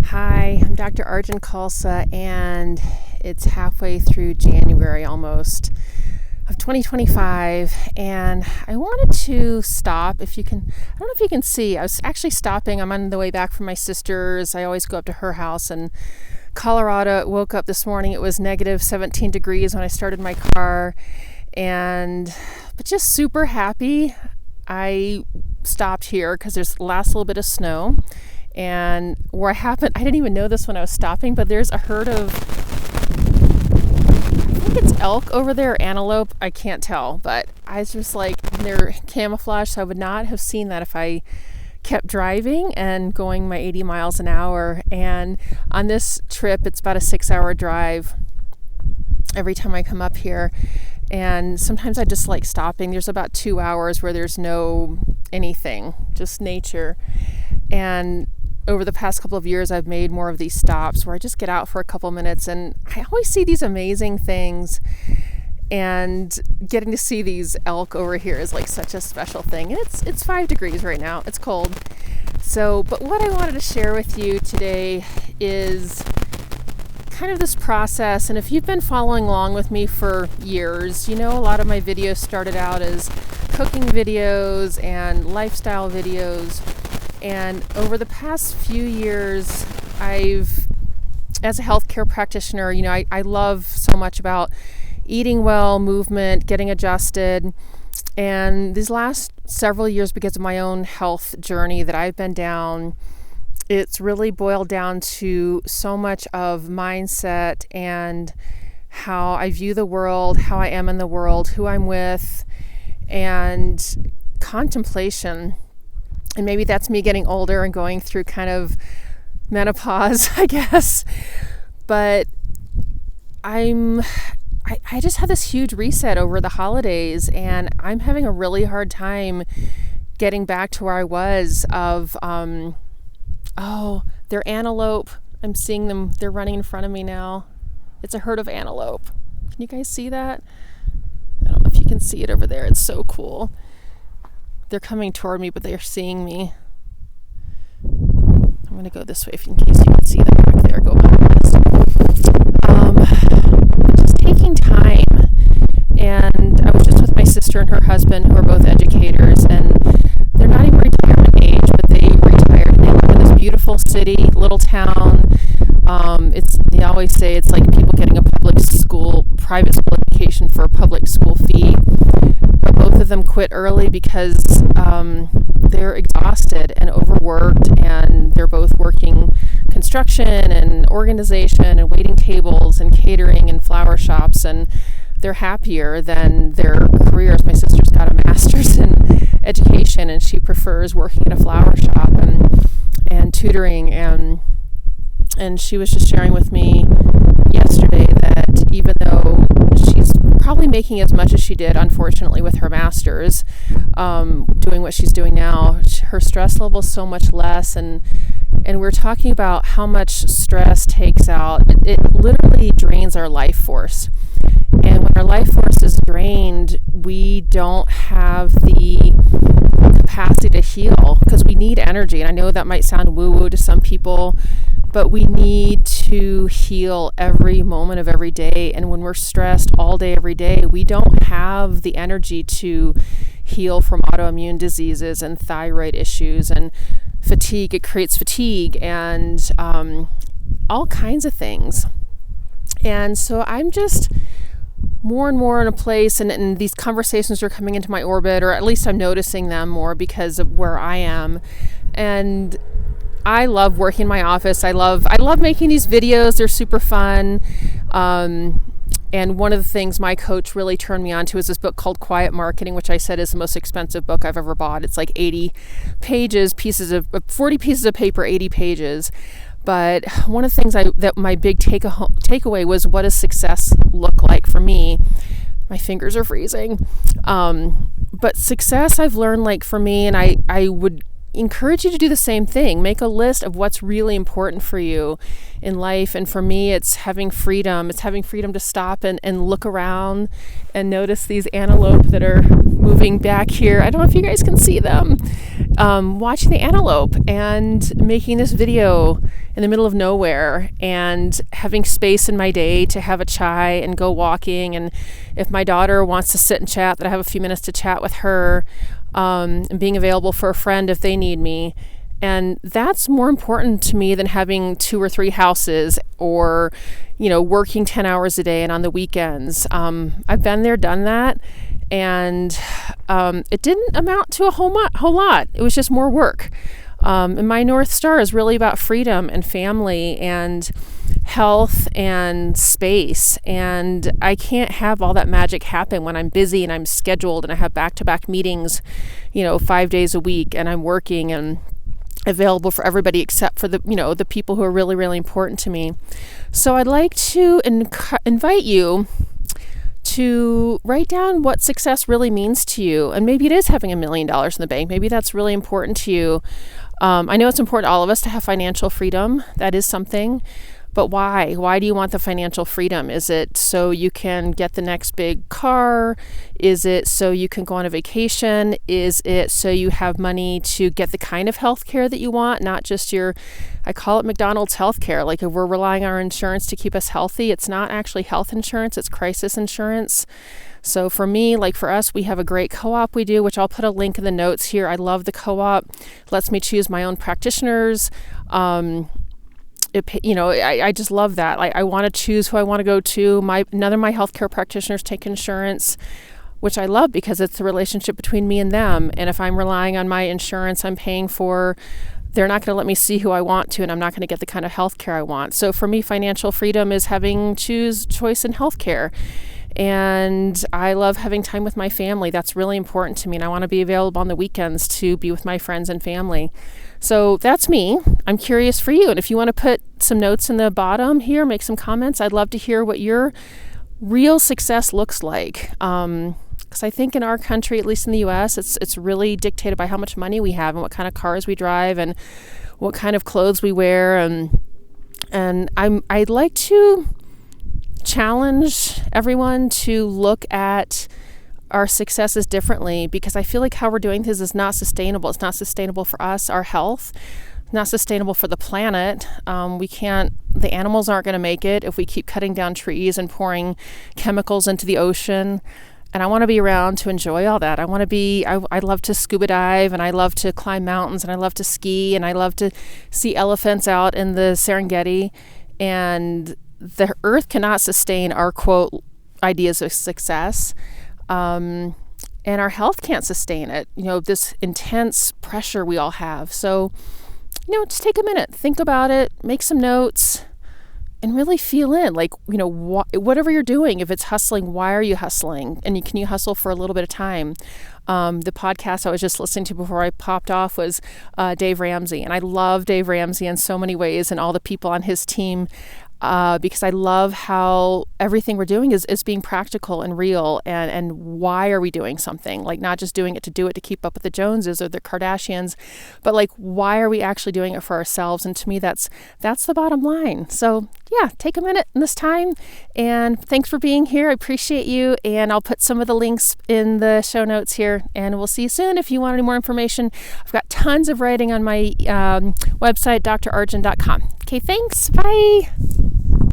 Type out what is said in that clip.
Hi, I'm Dr. Arjun Khalsa, and it's halfway through January almost of 2025, and I wanted to stop. If you can, I don't know if you can see, I was actually stopping. I'm on the way back from my sister's. I always go up to her house in Colorado. Woke up this morning, it was negative 17 degrees when I started my car, but just super happy. I stopped here because there's the last little bit of snow. And where I didn't even know this when I was stopping, but there's a herd of, I think it's elk over there, antelope, I can't tell, but I was just like, they're camouflaged, so I would not have seen that if I kept driving and going my 80 miles an hour. And on this trip, it's about a 6-hour drive every time I come up here. And sometimes I just like stopping. There's about 2 hours where there's no anything, just nature. And over the past couple of years, I've made more of these stops where I just get out for a couple minutes, and I always see these amazing things. And getting to see these elk over here is like such a special thing. And it's 5 degrees right now. It's cold. But what I wanted to share with you today is kind of this process. And if you've been following along with me for years, you know a lot of my videos started out as cooking videos and lifestyle videos. And over the past few years, as a healthcare practitioner, I love so much about eating well, movement, getting adjusted. And these last several years, because of my own health journey that I've been down, it's really boiled down to so much of mindset and how I view the world, how I am in the world, who I'm with, and contemplation. And maybe that's me getting older and going through kind of menopause, I guess. But I just had this huge reset over the holidays, and I'm having a really hard time getting back to where I was of, they're antelope. I'm seeing them. They're running in front of me now. It's a herd of antelope. Can you guys see that? I don't know if you can see it over there. It's so cool. They're coming toward me, but they're seeing me. I'm going to go this way in case you can see them back there. Go behind this. Just taking time. And I was just with my sister and her husband, who are both educators, and they're not even retirement age, but they retired. And they live in this beautiful city, little town. They always say it's like people getting a private school education for a public school fee. But both of them quit early because they're exhausted and overworked, and they're both working construction and organization and waiting tables and catering and flower shops, and they're happier than their careers. My sister's got a master's in education, and she prefers working at a flower shop and tutoring, and she was just sharing with me yesterday that even though she's probably making as much as she did, unfortunately, with her master's, doing what she's doing now, her stress level is so much less. And we're talking about how much stress takes out. It literally drains our life force. And when our life force is drained, we don't have the capacity to heal, because we need energy. And I know that might sound woo-woo to some people, but we need to heal every moment of every day. And when we're stressed all day, every day, we don't have the energy to heal from autoimmune diseases and thyroid issues and fatigue. It creates fatigue and all kinds of things. And so I'm just more and more in a place, and these conversations are coming into my orbit, or at least I'm noticing them more because of where I am. And I love working in my office. I love making these videos. They're super fun. And one of the things my coach really turned me on to is this book called Quiet Marketing, which I said is the most expensive book I've ever bought. It's like 80 pages, 40 pieces of paper, 80 pages. But one of the things that my big takeaway was, what does success look like for me? My fingers are freezing. But success, I've learned, like for me, and I would encourage you to do the same thing. Make a list of what's really important for you in life. And for me, it's having freedom. It's having freedom to stop and look around and notice these antelope that are moving back here. I don't know if you guys can see them. Watching the antelope and making this video in the middle of nowhere and having space in my day to have a chai and go walking. And if my daughter wants to sit and chat, that I have a few minutes to chat with her, and being available for a friend if they need me. And that's more important to me than having 2 or 3 houses or, working 10 hours a day and on the weekends. I've been there, done that. And it didn't amount to a whole lot. It was just more work. And my North Star is really about freedom and family and health and space. And I can't have all that magic happen when I'm busy and I'm scheduled and I have back-to-back meetings, 5 days a week, and I'm working and available for everybody except for the people who are really, really important to me. So I'd like to invite you to write down what success really means to you. And maybe it is having $1 million in the bank. Maybe that's really important to you. I know it's important to all of us to have financial freedom. That is something. But why? Why do you want the financial freedom? Is it so you can get the next big car? Is it so you can go on a vacation? Is it so you have money to get the kind of health care that you want? Not just I call it McDonald's health care. Like if we're relying on our insurance to keep us healthy, it's not actually health insurance, it's crisis insurance. So for me, like for us, we have a great co-op we do, which I'll put a link in the notes here. I love the co-op. It lets me choose my own practitioners. I just love that. I want to choose who I want to go to. None of my healthcare practitioners take insurance, which I love because it's the relationship between me and them. And if I'm relying on my insurance I'm paying for, they're not going to let me see who I want to, and I'm not going to get the kind of healthcare I want. So for me, financial freedom is having choice in healthcare. And I love having time with my family. That's really important to me. And I want to be available on the weekends to be with my friends and family. So that's me. I'm curious for you. And if you want to put some notes in the bottom here, make some comments, I'd love to hear what your real success looks like. Because I think in our country, at least in the U.S., it's really dictated by how much money we have and what kind of cars we drive and what kind of clothes we wear. And I'd like to challenge everyone to look at our successes differently, because I feel like how we're doing this is not sustainable. It's not sustainable for us, our health, not sustainable for the planet. The animals aren't going to make it if we keep cutting down trees and pouring chemicals into the ocean. And I want to be around to enjoy all that. I love to scuba dive, and I love to climb mountains, and I love to ski, and I love to see elephants out in the Serengeti. And the earth cannot sustain our quote ideas of success. And our health can't sustain it, this intense pressure we all have. So, just take a minute, think about it, make some notes, and really feel in, whatever you're doing, if it's hustling, why are you hustling? And can you hustle for a little bit of time? The podcast I was just listening to before I popped off was Dave Ramsey. And I love Dave Ramsey in so many ways, and all the people on his team. Because I love how everything we're doing is being practical and real, and why are we doing something? Like not just doing it to keep up with the Joneses or the Kardashians, but why are we actually doing it for ourselves? And to me, that's the bottom line. So yeah, take a minute in this time, and thanks for being here. I appreciate you, and I'll put some of the links in the show notes here, and we'll see you soon. If you want any more information, I've got tons of writing on my website, drarjun.com. Okay, thanks. Bye.